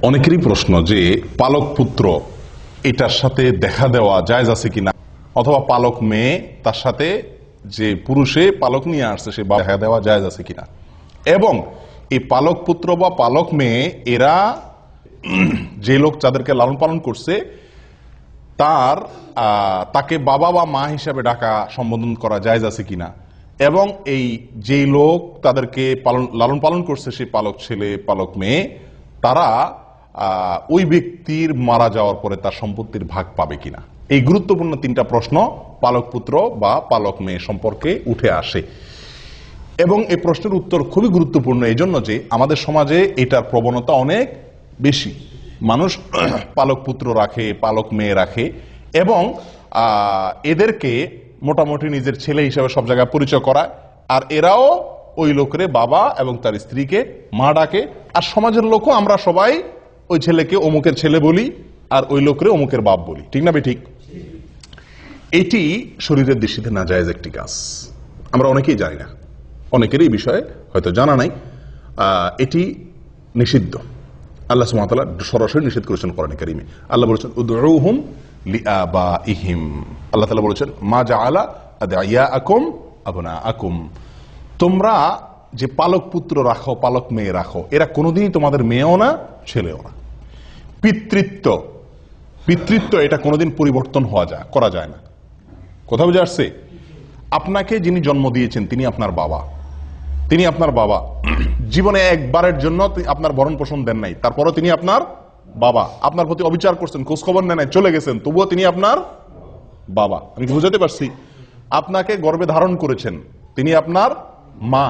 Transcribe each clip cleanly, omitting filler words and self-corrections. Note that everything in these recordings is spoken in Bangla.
অনেকেরই প্রশ্ন যে পালক পুত্র এটার সাথে দেখা দেওয়া জায়েজ আছে কিনা, অথবা পালক মেয়ে তার সাথে যে পুরুষে পালক নিয়ে আসছে সে দেখা দেওয়া জায়েজ আছে কিনা, এবং এই পালক পুত্র বা পালক মেয়ে এরা যে লোক যাদেরকে লালন পালন করছে তাকে বাবা বা মা হিসাবে ডাকা সম্বোধন করা জায়েজ আছে কিনা, এবং এই যে লোক তাদেরকে লালন পালন করছে সেই পালক ছেলে পালক মেয়ে তারা ওই ব্যক্তির মারা যাওয়ার পরে তার সম্পত্তির ভাগ পাবে কিনা, এই গুরুত্বপূর্ণ তিনটা প্রশ্ন পালক পুত্র বা পালক মেয়ে সম্পর্কে উঠে আসে। এবং এই প্রশ্নের উত্তর খুবই গুরুত্বপূর্ণ এই জন্য যে আমাদের সমাজে এটার প্রবণতা অনেক বেশি। মানুষ পালক পুত্র রাখে, পালক মেয়ে রাখে, এবং এদেরকে মোটামুটি নিজের ছেলে হিসেবে সব জায়গায় পরিচয় করায়, আর এরাও ওই লোকের বাবা এবং তার স্ত্রীকে মা ডাকে, আর সমাজের লোকও আমরা সবাই ওই ছেলেকে অমুকের ছেলে বলি আর ওই লোকের অমুকের বাপ বলি, ঠিক না ঠিক? এটি শরীরের দৃষ্টিতে নাজায়েজ একটি কাজ, আমরা অনেকেই জানি না, অনেকেরই এই বিষয়ে হয়তো জানা নাই। এটি নিষিদ্ধ, আল্লাহ সুবহানাহু ওয়া তাআলা সরাসরি নিষেধ করেছেন কোরআনে কারীমে। আল্লাহ বলেছেন উদউহুম লিআবাইহিম, আল্লাহ তাআলা বলেছেন মা জাআলা আদইয়াআকুম আবনাআকুম, তোমরা যে পালক পুত্র রাখো পালক মেয়ে রাখো এরা কোনোদিনই তোমাদের মেয়েও না ছেলেও না। পিতৃত্ব এটা কোনোদিন পরিবর্তন করা যায় না। কথা বুঝে আসছে? আপনাকে যিনি জন্ম দিয়েছেন তিনি আপনার বাবা, জীবনে একবারের জন্য আপনার ভরণ পোষণ দেন নাই, তারপরও তিনি আপনার বাবা, আপনার প্রতি অবিচার করছেন, খোঁজ খবর নেন নাই, চলে গেছেন, তবুও তিনি আপনার বাবা। আমি বুঝাতে পারছি? আপনাকে গর্ভে ধারণ করেছেন, তিনি আপনার মা,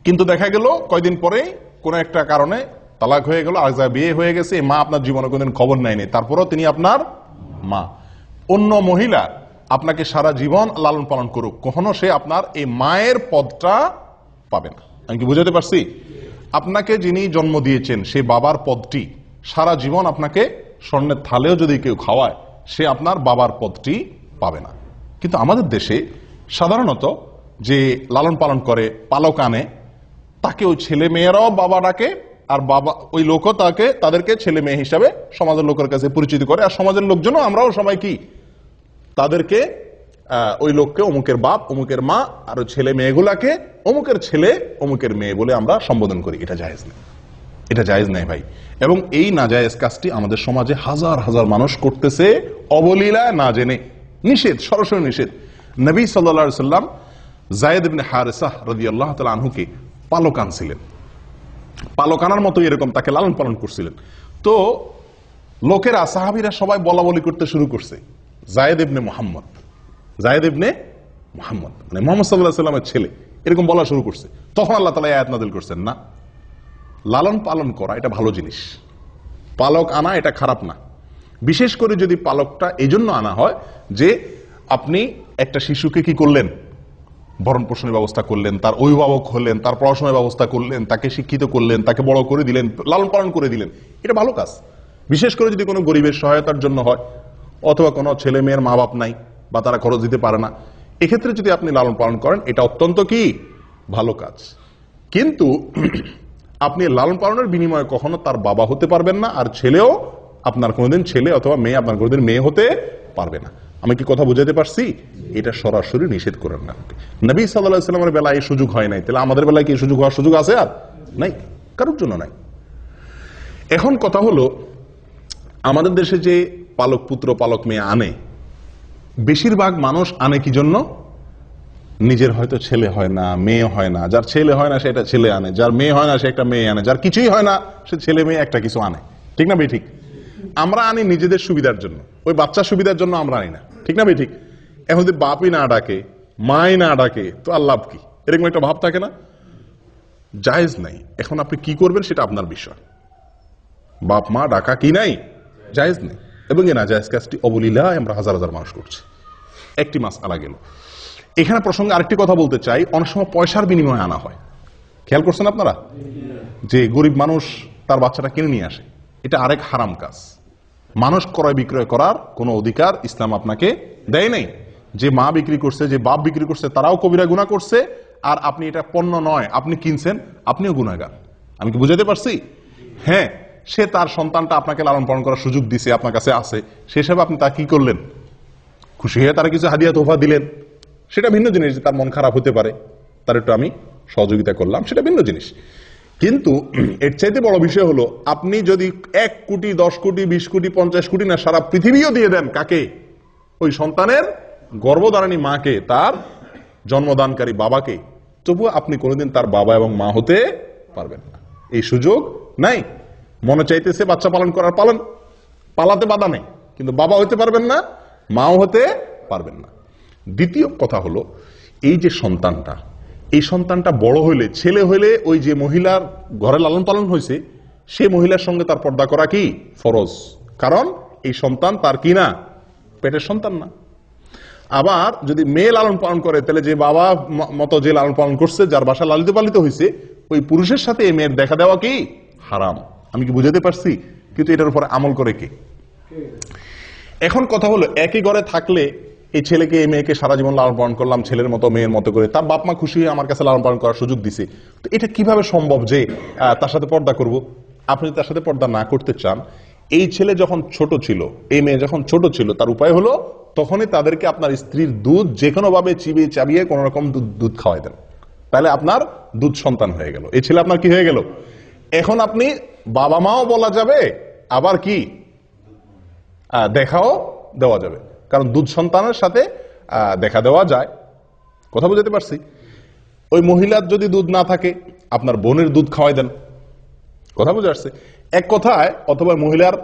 কিন্তু দেখা গেল কয়দিন পরে কোন একটা কারণে তালাক হয়ে গেল, আর বিয়ে হয়ে গেছে, মা আপনার জীবনে কোনদিন খবর নেয়নি, তারপরও তিনি আপনার মা। অন্য মহিলা আপনাকে সারা জীবন লালন পালন করুক, কখনো সে আপনার এই মায়ের পদটা পাবে না। আমি কি বুঝাতে পারছি? আপনাকে যিনি জন্ম দিয়েছেন সেই বাবার পদটি সারা জীবন আপনাকে স্বর্ণের থালেও যদি কেউ খাওয়ায় সে আপনার বাবার পদটি পাবে না। কিন্তু আমাদের দেশে সাধারণত যে লালন পালন করে পালক আনে তাকে ওই ছেলে মেয়েরাও বাবা ডাকে, আর বাবা ওই লোকও তাদেরকে ছেলে মেয়ে হিসাবে সমাজের লোকের কাছে পরিচিত করে, আর সমাজের লোকজনও আমরাও সবাই কি তাদেরকে ওই লোককে অমুকের বাপ অমুকের মা, আর ওই ছেলে মেয়েগুলাকে অমুকের ছেলে অমুকের মেয়ে বলে আমরা সম্বোধন করি। এটা জায়েজ নেই, এটা জায়েজ নেই ভাই। এবং এই নাজায়েজ কাজটি আমাদের সমাজে হাজার হাজার মানুষ করতেছে অবলীলায়, না জেনে। নিষেধ, সরাসরি নিষেধ। নবী সাল্লাল্লাহু আলাইহি ওয়াসাল্লাম যায়েদ ইবনে হারেসাহ রাদিয়াল্লাহু তাআলা আনহুকে পালক আনছিলেন, পালক আনার মতো এরকম তাকে লালন পালন করছিলেন। তো লোকেরা সাহাবীরা সবাই বলা বলি করতে শুরু করছে যায়েদ ইবনে মুহাম্মদ মানে মুহাম্মদ সাল্লাল্লাহু আলাইহি ওয়াসাল্লামের ছেলে, এরকম বলা শুরু করছে। তখন আল্লাহ তাআলা আয়াত নাযিল করছেন, না, লালন পালন করা এটা ভালো জিনিস, পালক আনা এটা খারাপ না। বিশেষ করে যদি পালকটা এজন্য আনা হয় যে আপনি একটা শিশুকে কি করলেন, ভরণ পোষণের ব্যবস্থা করলেন, তার অভিভাবক হলেন, তার পড়াশোনার ব্যবস্থা করলেন, তাকে শিক্ষিত করলেন, তাকে বড় করে দিলেন, লালন পালন করে দিলেন, এটা ভালো কাজ। বিশেষ করে যদি কোনো গরিবের সহায়তার জন্য হয়, অথবা কোনো ছেলে মেয়ের মা বাপ নাই বা তারা খরচ দিতে পারে না, এক্ষেত্রে যদি আপনি লালন পালন করেন এটা অত্যন্ত কি ভালো কাজ। কিন্তু আপনি লালন পালনের বিনিময়ে কখনো তার বাবা হতে পারবেন না, আর ছেলেও আপনার কোনোদিন ছেলে অথবা মেয়ে আপনার কোনোদিন মেয়ে হতে পারবে না। আমি কি কথা বুঝাতে পারছি? এটা সরাসরি নিষেধ করেন না। নবী সাল্লাল্লাহু আলাইহি ওয়াসাল্লামের বেলায় এই সুযোগ হয় নাই, তাহলে আমাদের বেলায় কি সুযোগ হওয়ার সুযোগ আছে? আর নাই, কারোর জন্য নাই। এখন কথা হলো, আমাদের দেশে যে পালক পুত্র পালক মেয়ে আনে, বেশিরভাগ মানুষ আনে কি জন্য? নিজের হয়তো ছেলে হয় না, মেয়ে হয় না, যার ছেলে হয় না সে একটা ছেলে আনে, যার মেয়ে হয় না সে একটা মেয়ে আনে, যার কিছুই হয় না সে ছেলে মেয়ে একটা কিছু আনে, ঠিক না ঠিক? আমরা আনি নিজেদের সুবিধার জন্য, ওই বাচ্চার সুবিধার জন্য আমরা আনি না, ঠিক না ঠিক? এখন যদি বাপই না ডাকে মাই না ডাকে তো আর লাভ কি? এরকম একটা ভাব থাকে না? জায়েজ নাই। এখন আপনি কি করবেন সেটা আপনার বিষয়, বাপ মা ডাকা কি নাই, জায়েজ নেই। এবং এই নাজায়েজ কাজটি অবলীলায় আমরা হাজার হাজার মানুষ করছি। একটি মাসআলা গেল। এখানে প্রসঙ্গে আরেকটি কথা বলতে চাই, অনেক সময় পয়সার বিনিময়ে আনা হয়, খেয়াল করছেন আপনারা? যে গরিব মানুষ তার বাচ্চাটা কিনে নিয়ে আসে, এটা আরেক হারাম কাজ। মানুষ ক্রয় বিক্রয় করার কোনো অধিকার ইসলাম আপনাকে দেয় নাই। যে মা বিক্রি করছে, যে বাপ বিক্রি করছে, তারাও কবিরা গুনাহ করছে, আর আপনি এটা পণ্য নয়, আপনি কিনছেন, আপনিও গুনাহগার। আমি কি বুঝাতে পারছি? হ্যাঁ, সে তার সন্তানটা আপনাকে লালন পালন করার সুযোগ দিছে, আপনার কাছে আছে, সে হিসাবে আপনি তা কি করলেন? খুশি হয়ে তারা কিছু হাদিয়া তোফা দিলেন, সেটা ভিন্ন জিনিস। তার মন খারাপ হতে পারে, তার একটু আমি সহযোগিতা করলাম, সেটা ভিন্ন জিনিস। কিন্তু এর চাইতে বড় বিষয় হলো, আপনি যদি 1 কোটি 10 কোটি 20 কোটি 50 কোটি না সারা পৃথিবীও দিয়ে দেন, কাকে? ওই সন্তানের গর্ভধারিণী মাকে, তার জন্মদানকারী বাবাকে, তবুও আপনি কোনোদিন তার বাবা এবং মা হতে পারবেন না। এই সুযোগ নাই। মনে চাইতেছে বাচ্চা পালন করার, পালন, পালাতে বাধা নেই, কিন্তু বাবা হতে পারবেন না, মাও হতে পারবেন না। দ্বিতীয় কথা হলো, এই যে সন্তানটা, এই সন্তানটা বড় হইলে, ছেলে হইলে, ওই যে মহিলার ঘরে লালন পালন হয়েছে, সে মহিলার সঙ্গে তার পর্দা করা কি ফরজ, কারণ এই সন্তান তার কি না, পেটের সন্তান না। আবার যদি মেয়ে লালন পালন করে, তাহলে যে বাবা মতো যে লালন পালন করছে, যার বাসা লালিত পালিত হয়েছে, ওই পুরুষের সাথে এই মেয়ের দেখা দেওয়া কি হারাম। আমি কি বুঝাতে পারছি? কিন্তু এটার উপরে আমল করে কে? এখন কথা হলো, একই ঘরে থাকলে এই ছেলেকে এই মেয়েকে সারা জীবন লালন পালন করলাম, ছেলের মতো মেয়ের মতো করে, তার বাপ মা খুশি হয়ে আমার কাছে লালন পালন করার সুযোগ দিছে, তো এটা কিভাবে সম্ভব যে তার সাথে পর্দা করব? আপনি যদি তার সাথে পর্দা না করতে চান, এই ছেলে যখন ছোট ছিল, এই মেয়ে যখন ছোট ছিল, তার উপায় হলো তখনই তাদেরকে আপনার স্ত্রীর দুধ যে কোনো ভাবে চিবিয়ে চাবিয়ে কোন রকম দুধ খাওয়াই দেন, তাহলে আপনার দুধ সন্তান হয়ে গেল, এই ছেলে আপনার কি হয়ে গেল। এখন আপনি বাবা মাও বলা যাবে, আবার কি দেখাও দেওয়া যাবে, কারণ দুধ সন্তানের সাথে দেখা দেওয়া যায়। কথা বুঝতে পারছি? ওই মহিলার যদি দুধ না থাকে, আপনার বোনের দুধ খাওয়াই দেন। কথা বুঝে আসছে? এক কথায়, অথবা মহিলার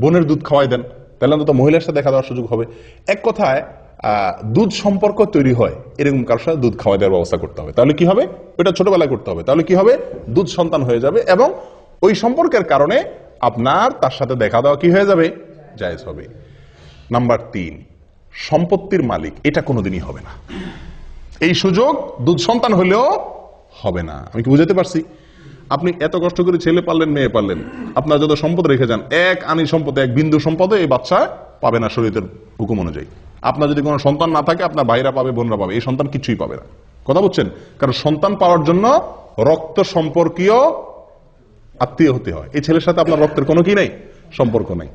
বোনের দুধ খাওয়াই দেন, তাহলে অন্তত মহিলার সাথে দেখা দেওয়ার সুযোগ হবে। এক কথায় দুধ সম্পর্ক তৈরি হয়, এরকম কারোর সাথে দুধ খাওয়াই দেওয়ার ব্যবস্থা করতে হবে। তাহলে কি হবে? ওটা ছোটবেলায় করতে হবে। তাহলে কি হবে? দুধ সন্তান হয়ে যাবে, এবং ওই সম্পর্কের কারণে আপনার তার সাথে দেখা দেওয়া কি হয়ে যাবে, জায়েজ হবে। নাম্বার 3, সম্পত্তির মালিক এটা কোনোদিনই হবে না। এই সুযোগ দুধ সন্তান হলেও হবে না। আমি কি বুঝাতে পারছি? আপনি এত কষ্ট করে ছেলে পারলেন, মেয়ে পারলেন, আপনার যত সম্পদ রেখে যান, এক আনি সম্পদে, এক বিন্দু সম্পদে এই বাচ্চা পাবে না শরীয়তের হুকুম অনুযায়ী। আপনার যদি কোনো সন্তান না থাকে, আপনার ভাইরা পাবে, বোনরা পাবে, এই সন্তান কিছুই পাবে না। কথা বুঝছেন? কারণ সন্তান পাওয়ার জন্য রক্ত সম্পর্কীয় আত্মীয় হতে হয়। এই ছেলের সাথে আপনার রক্তের কোনো কি নেই, সম্পর্ক নাই।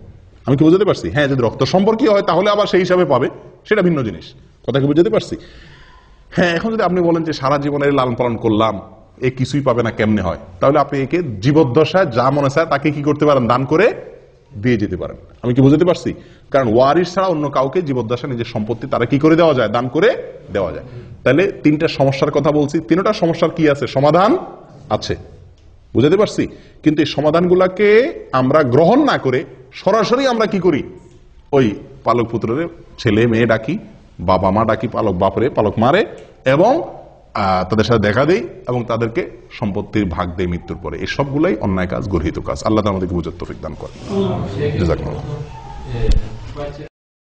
আমি কি বুঝতে পারছি? হ্যাঁ, যদি রক্ত সম্পর্কীয় হয় তাহলে আবার সেই হিসাবে পাবে, সেটা ভিন্ন জিনিস। কথা কি বুঝতে পারছি? হ্যাঁ, এখন যদি আপনি বলেন যে সারা জীবনের লালন পালন করলাম, এ কিছুই পাবে না, কেমনে হয়? তাহলে আপনি একে জীবদ্দশায় যা মনে চায় তাকে কি করতে পারেন, দান করে দিয়ে যেতে পারেন। আমি কি বুঝতে পারছি? কারণ ওয়ারিস ছাড়া অন্য কাউকে জীবদ্দশায় নিজের সম্পত্তি তারা কি করে দেওয়া যায়, দান করে দেওয়া যায়। তাহলে 3টা সমস্যার কথা বলছি, 3টা সমস্যার কি আছে, সমাধান আছে। বুঝতে পারছি? কিন্তু এই সমাধানগুলাকে আমরা গ্রহণ না করে সরাসরি আমরা কি করি, ওই পালক পুত্রের ছেলে মেয়ে ডাকি, বাবা মা ডাকি, পালক বাপরে, পালক মারে, এবং তাদের সাথে দেখা দেই, এবং তাদেরকে সম্পত্তির ভাগ দেয় মৃত্যুর পরে। এই সবগুলাই অন্যায় কাজ, গর্হিত কাজ। আল্লাহ আমাদেরকে বুঝার তৌফিক দান করেন। জাযাকুমুল্লাহ।